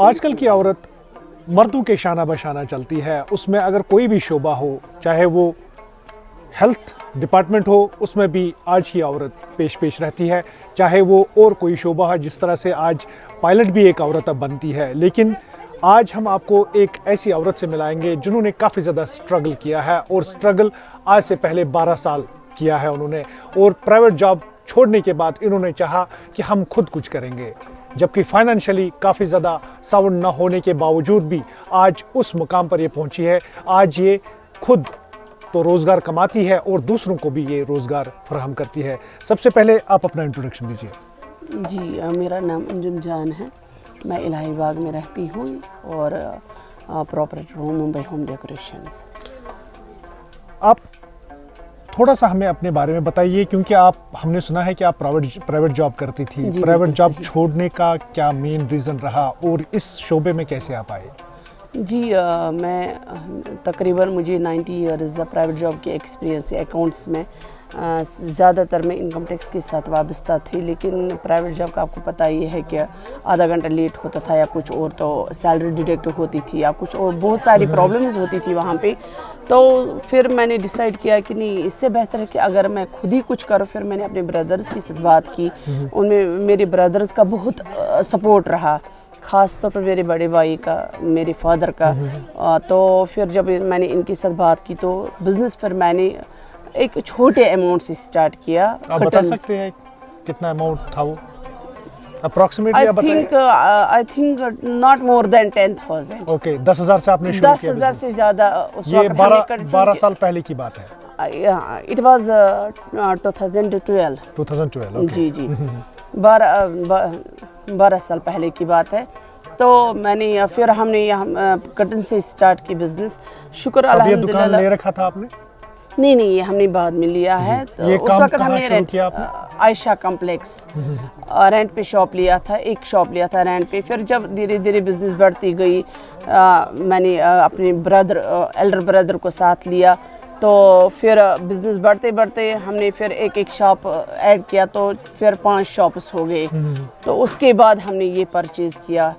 आजकल की औरत मर्दों के शाना बशाना चलती है। उसमें अगर कोई भी शोबा हो, चाहे वो हेल्थ डिपार्टमेंट हो, उसमें भी आज की औरत पेश रहती है। चाहे वो और कोई शोबा है, जिस तरह से आज पायलट भी एक औरत अब बनती है। लेकिन आज हम आपको एक ऐसी औरत से मिलाएंगे जिन्होंने काफ़ी ज़्यादा स्ट्रगल किया है, और स्ट्रगल आज से पहले 12 साल किया है उन्होंने। और प्राइवेट जॉब छोड़ने के बाद इन्होंने चाहा कि हम खुद कुछ करेंगे, जबकि फाइनेंशियली काफ़ी ज़्यादा साउंड ना होने के बावजूद भी आज उस मुकाम पर ये पहुंची है। आज ये खुद तो रोज़गार कमाती है और दूसरों को भी ये रोज़गार फराहम करती है। सबसे पहले आप अपना इंट्रोडक्शन दीजिए। जी, मेरा नाम अंजुम जान है। मैं इलाही बाग में रहती हूँ और प्रॉपरेटर हूँ मुंबई होम डेकोरेशंस। आप थोड़ा सा हमें अपने बारे में बताइए, क्योंकि हमने सुना है कि आप प्राइवेट जॉब करती थी। प्राइवेट जॉब छोड़ने का क्या मेन रीज़न रहा और इस शोबे में कैसे आप आए? जी, मैं तकरीबन मुझे 90 ईयर्स प्राइवेट जॉब के एक्सपीरियंस है अकाउंट्स में। ज़्यादातर मैं इनकम टैक्स के साथ वाबस्ता थी, लेकिन प्राइवेट जॉब का आपको पता ही है कि आधा घंटा लेट होता था या कुछ और, तो सैलरी डिडक्ट होती थी या कुछ और, बहुत सारी प्रॉब्लम्स होती थी वहाँ पे। तो फिर मैंने डिसाइड किया कि नहीं, इससे बेहतर है कि अगर मैं खुद ही कुछ करूँ। फिर मैंने अपने ब्रदर्स के साथ बात की, उनमें मेरे ब्रदर्स का बहुत सपोर्ट रहा, ख़ास तौर पर मेरे बड़े भाई का, मेरे फादर का। तो फिर जब मैंने इनके साथ बात की तो बिज़नेस फिर मैंने एक छोटे अमाउंट से स्टार्ट किया। आप बता सकते हैं कितना अमाउंट था वो approximately? I think not more than 10,000। Okay, 10,000 से आपने शुरू किया? 10,000 से ज़्यादा उस ये वक्त 12 साल पहले की बात है। It was 2012। 2012, ओके। जी जी, 12 साल पहले की बात है। तो मैंने फिर हमने यहाँ कटन से स्टार्ट की बिजनेस। शुक्र अल्हम्दुलिल्लाह। दुकान ले रखा था आपने? नहीं, ये हमने बाद में लिया है। तो ये उस काम वक्त हमने शुरू किया आपने? आयशा कॉम्प्लेक्स रेंट पे शॉप लिया था, एक शॉप लिया था रेंट पे। फिर जब धीरे धीरे बिजनेस बढ़ती गई, मैंने अपने एल्डर ब्रदर को साथ लिया। तो फिर बिजनेस बढ़ते बढ़ते हमने फिर एक शॉप ऐड किया, तो फिर 5 शॉप्स हो गए। तो उसके बाद हमने ये परचेज़ किया।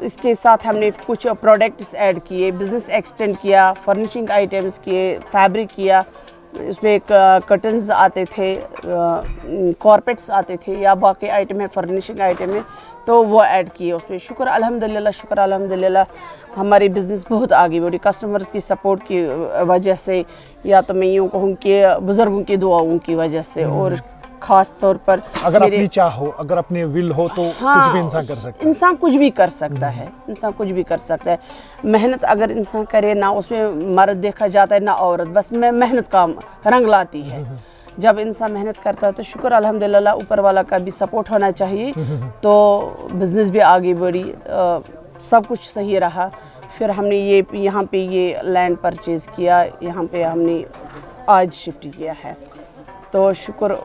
इसके साथ हमने कुछ प्रोडक्ट्स ऐड किए, बिज़नेस एक्सटेंड किया, फर्निशिंग आइटम्स किए, फैब्रिक किया। इसमें कर्टन्स आते थे, कॉर्पेट्स आते थे, या बाकी आइटम है, फर्निशिंग आइटम है, तो वो ऐड किए उसमें। शुक्र अल्हम्दुलिल्लाह हमारी बिज़नेस बहुत आगे बढ़ी कस्टमर्स की सपोर्ट की वजह से, या तो मैं यूँ कहूँ कि बुज़ुर्गों की दुआओं की वजह से। और ख़ास तौर पर अगर अपनी चाह हो, अगर अपने विल हो, तो कुछ भी इंसान कर सकता है। इंसान कुछ भी कर सकता है, इंसान कुछ भी कर सकता है। मेहनत अगर इंसान करे ना, उसमें मर्द देखा जाता है ना औरत, बस मेहनत का रंग लाती है। जब इंसान मेहनत करता है तो शुक्र अल्हम्दुलिल्लाह ऊपर वाला का भी सपोर्ट होना चाहिए। तो बिज़नेस भी आगे बढ़ी, सब कुछ सही रहा। फिर हमने यहाँ पे ये लैंड परचेज़ किया, यहाँ पे हमने आज शिफ्ट किया है। तो शुक्र,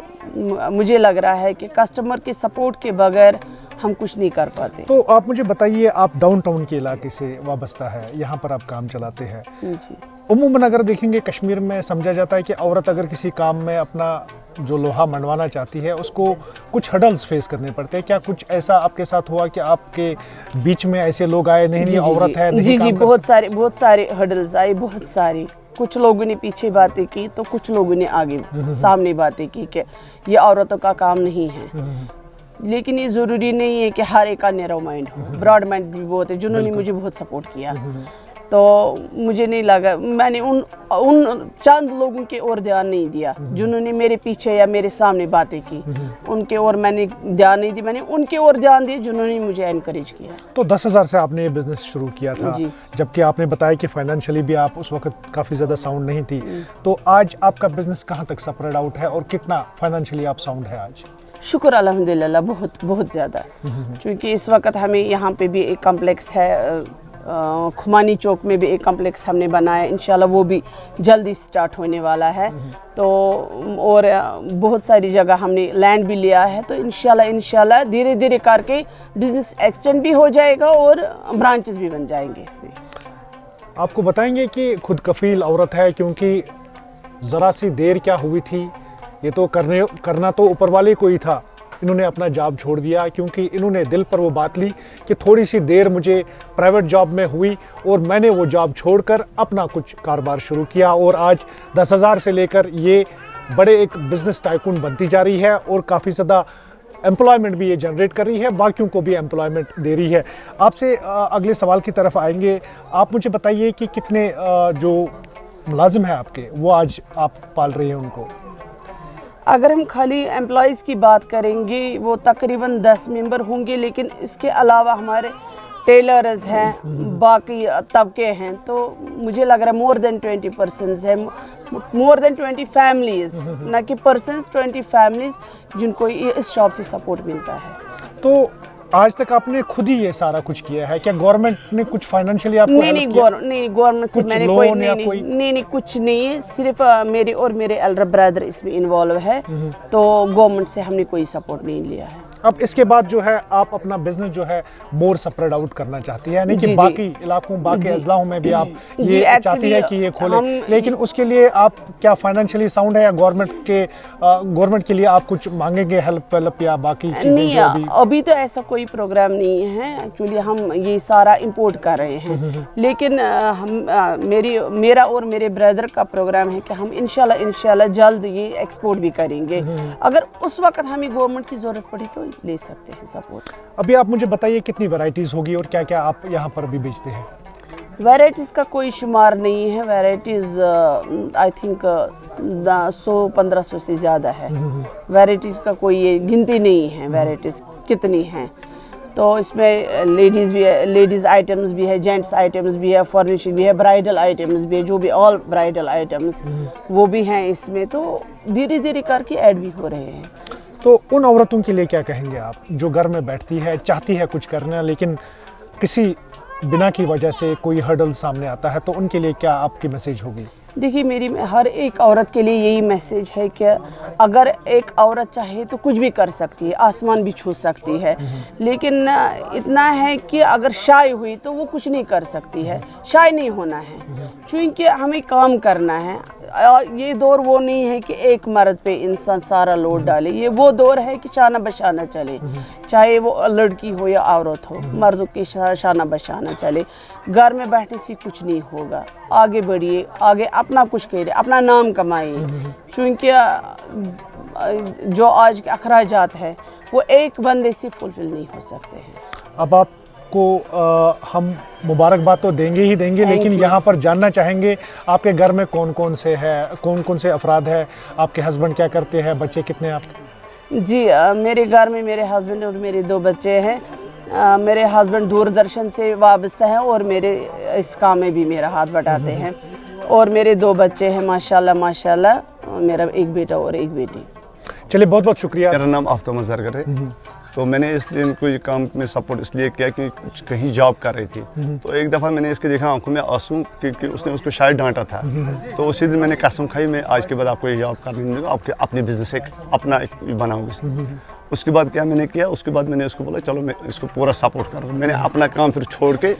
मुझे लग रहा है कि कस्टमर के सपोर्ट के बगैर हम कुछ नहीं कर पाते। तो आप मुझे बताइए, आप डाउनटाउन के इलाके से वाबस्ता है, यहाँ पर आप काम चलाते हैं। जी। उम्मूमन अगर देखेंगे कश्मीर में समझा जाता है कि औरत अगर किसी काम में अपना जो लोहा मनवाना चाहती है, उसको कुछ हडल्स फेस करने पड़ते हैं। क्या कुछ ऐसा आपके साथ हुआ कि आपके बीच में ऐसे लोग आए, नहीं औरत है, नहीं काम कर सकती? बहुत सारे हडल्स आए, बहुत सारी। कुछ लोगों ने पीछे बातें की तो कुछ लोगों ने आगे सामने बातें की कि ये औरतों का काम नहीं है। लेकिन ये ज़रूरी नहीं है कि हर एक का नैरो माइंड हो, ब्रॉड माइंड भी बहुत है, जिन्होंने मुझे बहुत सपोर्ट किया। तो मुझे नहीं लगा, मैंने उन चंद लोगों के ओर ध्यान नहीं दिया जिन्होंने मेरे पीछे या मेरे सामने बातें की, उनके ओर मैंने ध्यान नहीं दिया। मैंने उनके ओर ध्यान दिया जिन्होंने मुझे एनकरेज किया। तो 10,000 से आपने ये बिज़नेस शुरू किया था, जबकि आपने बताया कि फाइनेंशियली भी आप उस वक्त काफ़ी ज़्यादा साउंड नहीं थी। तो आज आपका बिज़नेस कहाँ तक स्प्रेड आउट है और कितना फाइनेंशियली आप साउंड है आज? शुक्र अल्हम्दुलिल्लाह बहुत ज़्यादा। क्योंकि इस वक्त हमें यहाँ पे भी एक कॉम्प्लेक्स है, खुमानी चौक में भी एक कॉम्प्लेक्स हमने बनाया, इंशाल्लाह वो भी जल्दी स्टार्ट होने वाला है। तो और बहुत सारी जगह हमने लैंड भी लिया है। तो इंशाल्लाह धीरे धीरे करके बिज़नेस एक्सटेंड भी हो जाएगा और ब्रांचेस भी बन जाएंगे इसमें। आपको बताएंगे कि खुद कफील औरत है, क्योंकि ज़रा सी देर क्या हुई थी, ये तो करना तो ऊपर वाले को ही था। इन्होंने अपना जॉब छोड़ दिया, क्योंकि इन्होंने दिल पर वो बात ली कि थोड़ी सी देर मुझे प्राइवेट जॉब में हुई और मैंने वो जॉब छोड़कर अपना कुछ कारोबार शुरू किया और आज 10,000 से लेकर ये बड़े एक बिजनेस टाइकून बनती जा रही है और काफ़ी ज़्यादा एम्प्लॉयमेंट भी ये जनरेट कर रही है, बाकियों को भी एम्प्लॉयमेंट दे रही है। आपसे अगले सवाल की तरफ आएंगे। आप मुझे बताइए कि कितने जो मुलाजिम हैं आपके, वो आज आप पाल रही हैं उनको? अगर हम खाली एम्प्लॉयज़ की बात करेंगे वो तकरीबन 10 मेंबर होंगे, लेकिन इसके अलावा हमारे टेलर्स हैं, बाकी तबके हैं, तो मुझे लग रहा है मोर देन 20 पर्सनस है, मोर देन 20 फैमिलीज़, ना कि पर्सनस, 20 फैमिलीज़ जिनको इस शॉप से सपोर्ट मिलता है। तो आज तक आपने खुद ही ये सारा कुछ किया है क्या? गवर्नमेंट ने कुछ फाइनेंशियली आपको नहीं, गवर्नमेंट से मैंने कोई कुछ नहीं है, सिर्फ मेरे और मेरे एल्डर ब्रदर इसमें इन्वॉल्व है, तो गवर्नमेंट से हमने कोई सपोर्ट नहीं लिया है। अब इसके बाद जो है आप अपना बिजनेस जो है मोर स्प्रेड आउट करना चाहती है, यानी कि बाकी इलाकों, बाकी अजलाओं में भी आप ये चाहती है कि ये खोले, लेकिन उसके लिए आप क्या फाइनेंशियली साउंड है या गवर्नमेंट के लिए आप कुछ मांगेंगे हेल्प या बाकी चीजें? नहीं, अभी तो ऐसा कोई प्रोग्राम नहीं है। एक्चुअली हम ये सारा इंपोर्ट कर रहे हैं, लेकिन मेरा और मेरे ब्रदर का प्रोग्राम है कि हम इंशाल्लाह जल्द ये एक्सपोर्ट भी करेंगे। अगर उस वक्त हमें गवर्नमेंट की जरूरत पड़ी तो ले सकते हैं सपोर्ट। अभी आप मुझे बताइए कितनी वैरायटीज होगी और क्या क्या आप यहाँ पर भी बेचते हैं? वैरायटीज़ का कोई शुमार नहीं है। वैरायटीज़ आई थिंक 100-1500 से ज़्यादा है। वैरायटीज़ का कोई ये गिनती नहीं है वैरायटीज़ कितनी हैं। तो इसमें लेडीज़ आइटम्स भी है, जेंट्स आइटम्स भी है, फर्निशिंग भी है, ब्राइडल आइटम्स भी है, जो भी ऑल ब्राइडल आइटम्स वो भी हैं इसमें। तो धीरे धीरे करके ऐड भी हो रहे हैं। तो उन औरतों के लिए क्या कहेंगे आप जो घर में बैठती है, चाहती है कुछ करना, लेकिन किसी बिना की वजह से कोई हर्डल सामने आता है, तो उनके लिए क्या आपकी मैसेज होगी? देखिए, मेरी हर एक औरत के लिए यही मैसेज है कि अगर एक औरत चाहे तो कुछ भी कर सकती है, आसमान भी छू सकती है, लेकिन इतना है कि अगर शाय हुई तो वो कुछ नहीं कर सकती है। शाय नहीं होना है, क्योंकि हमें काम करना है। ये दौर वो नहीं है कि एक मर्द पे इंसान सारा लोड डाले। ये वो दौर है कि शाना बशाना चले, चाहे वो लड़की हो या औरत हो, मर्दों की शाना बशाना चले। घर में बैठने से कुछ नहीं होगा। आगे बढ़िए, आगे अपना कुछ करिए, अपना नाम कमाइए, क्योंकि जो आज के अखराजात है वो एक बंदे से फुलफिल नहीं हो सकते हैं। अब आपको हम मुबारकबाद तो देंगे ही देंगे, लेकिन यहाँ पर जानना चाहेंगे आपके घर में कौन कौन से अफराद हैं? आपके हस्बैंड क्या करते हैं? बच्चे कितने हैं आपके? जी, मेरे घर में मेरे हस्बैंड और मेरे 2 बच्चे हैं। मेरे हस्बैंड दूरदर्शन से वाबस्ता है और मेरे इस काम में भी मेरा हाथ बटाते हैं। और मेरे 2 बच्चे हैं माशाल्लाह, मेरा एक बेटा और एक बेटी। चलिए, बहुत बहुत शुक्रिया। मेरा नाम आफ्ताब मज़हर है। तो मैंने इसलिए इनको ये काम में सपोर्ट इसलिए किया कि कहीं जॉब कर रही थी, तो एक दफ़ा मैंने इसके देखा आंखों में आंसू कि उसने उसको शायद डांटा था। तो उसी दिन मैंने कसम खाई, मैं आज के बाद आपको ये जॉब करने नहीं दूँगा, आपके अपने बिजनेस अपना बनाऊँगी। उसके बाद क्या मैंने किया, उसके बाद मैंने उसको बोला चलो मैं इसको पूरा सपोर्ट करूँगा। मैंने अपना काम फिर छोड़ के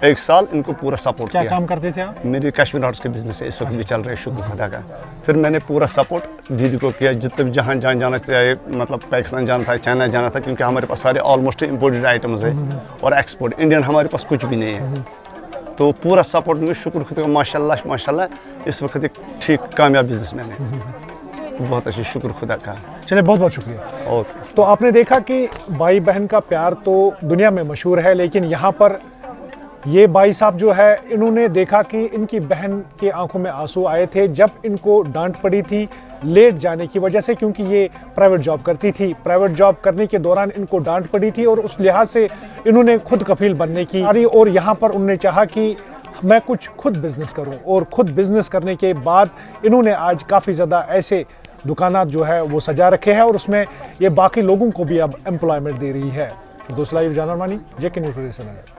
1 साल इनको पूरा सपोर्ट किया। क्या काम करते थे आप? मेरी कश्मीर आर्ट्स के बिजनेस है, इस वक्त भी चल रहे हैं, शुक्र खुदा का। फिर मैंने पूरा सपोर्ट दीदी को किया, जितने भी जहाँ जाना चाहिए, मतलब पाकिस्तान जाना था, चाइना जाना था, क्योंकि हमारे पास सारे ऑलमोस्ट इम्पोर्टेड आइटम्स है और एक्सपोर्ट इंडियन हमारे पास कुछ भी नहीं है। तो पूरा सपोर्ट में शुक्र खुदा का, माशाल्लाह इस वक्त एक ठीक कामयाब बिजनेसमैन है। तो बहुत अच्छी, शुक्र खुदा का। चलिए, बहुत बहुत शुक्रिया। और तो आपने देखा कि भाई बहन का प्यार तो दुनिया में मशहूर है, लेकिन यहाँ पर ये भाई साहब जो है, इन्होंने देखा कि इनकी बहन के आंखों में आंसू आए थे जब इनको डांट पड़ी थी लेट जाने की वजह से, क्योंकि ये प्राइवेट जॉब करती थी। प्राइवेट जॉब करने के दौरान इनको डांट पड़ी थी और उस लिहाज से इन्होंने खुद कफील बनने की और यहाँ पर उन्होंने चाहा कि मैं कुछ खुद बिजनेस करूं, और खुद बिजनेस करने के बाद इन्होंने आज काफ़ी ज़्यादा ऐसे दुकानात जो है वो सजा रखे हैं और उसमें ये बाकी लोगों को भी अब एम्प्लॉयमेंट दे रही है। फिरदौस लाइव, जाना मानी, JK न्यूज़।